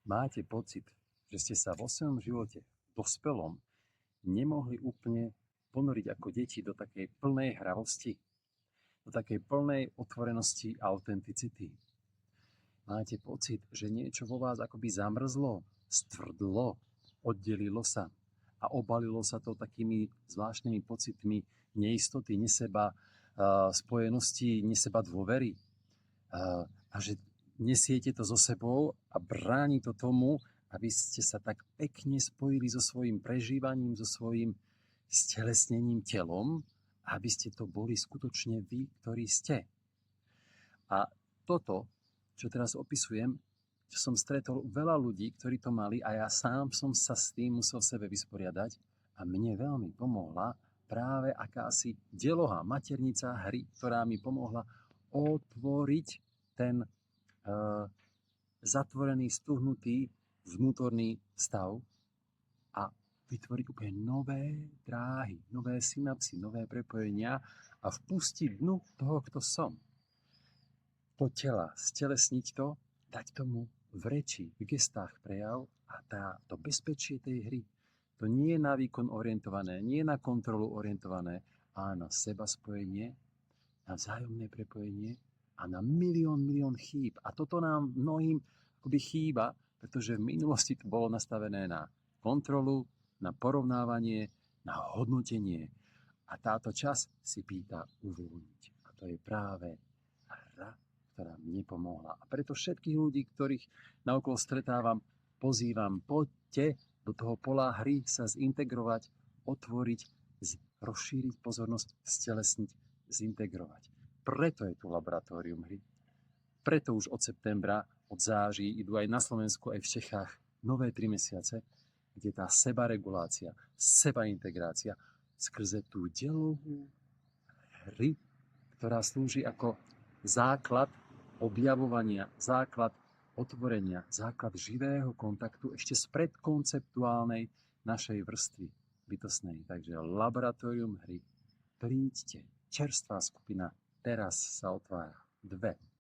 Máte pocit, že ste sa vo svojom živote, dospelom, nemohli úplne ponoriť ako deti do takej plnej hravosti, do takej plnej otvorenosti a autenticity. Máte pocit, že niečo vo vás akoby zamrzlo, stvrdlo, oddelilo sa a obalilo sa to takými zvláštnymi pocitmi neistoty, neseba spojenosti, neseba dôvery. A že nesiete to so sebou a bráni to tomu, aby ste sa tak pekne spojili so svojím prežívaním, so svojím stelesnením telom, aby ste to boli skutočne vy, ktorí ste. A toto, čo teraz opisujem, že som stretol veľa ľudí, ktorí to mali a ja sám som sa s tým musel v sebe vysporiadať a mne veľmi pomohla práve akási deloha, maternica hry, ktorá mi pomohla otvoriť ten zatvorený, stuhnutý vnútorný stav a vytvoriť úplne nové dráhy, nové synapsy, nové prepojenia a vpustiť dnu toho, kto som. Do tela, stelesniť to, dať tomu v reči, v gestách prejav a to bezpečie tej hry. To nie je na výkon orientované, nie je na kontrolu orientované, ale na seba spojenie, na vzájomné prepojenie a na milión chýb. A toto nám mnohým akoby chýba, pretože v minulosti to bolo nastavené na kontrolu, na porovnávanie, na hodnotenie. A táto časť si pýta uvoľniť. A to je práve hra, ktorá mne pomohla. A preto všetkých ľudí, ktorých naokolo stretávam, pozývam, poďte do toho pola hry sa zintegrovať, otvoriť, rozšíriť pozornosť, stelesniť, zintegrovať. Preto je tu laboratórium hry. Preto už od septembra, od září idú aj na Slovensku, aj v Čechách nové 3 mesiace, kde tá sebaregulácia, sebaintegrácia skrze tú delovú hry, ktorá slúži ako základ objavovania, základ otvorenia, základ živého kontaktu ešte z predkonceptuálnej našej vrstvy bytostnej. Takže laboratórium hry. Príďte. Čerstvá skupina teraz sa otvára. 2.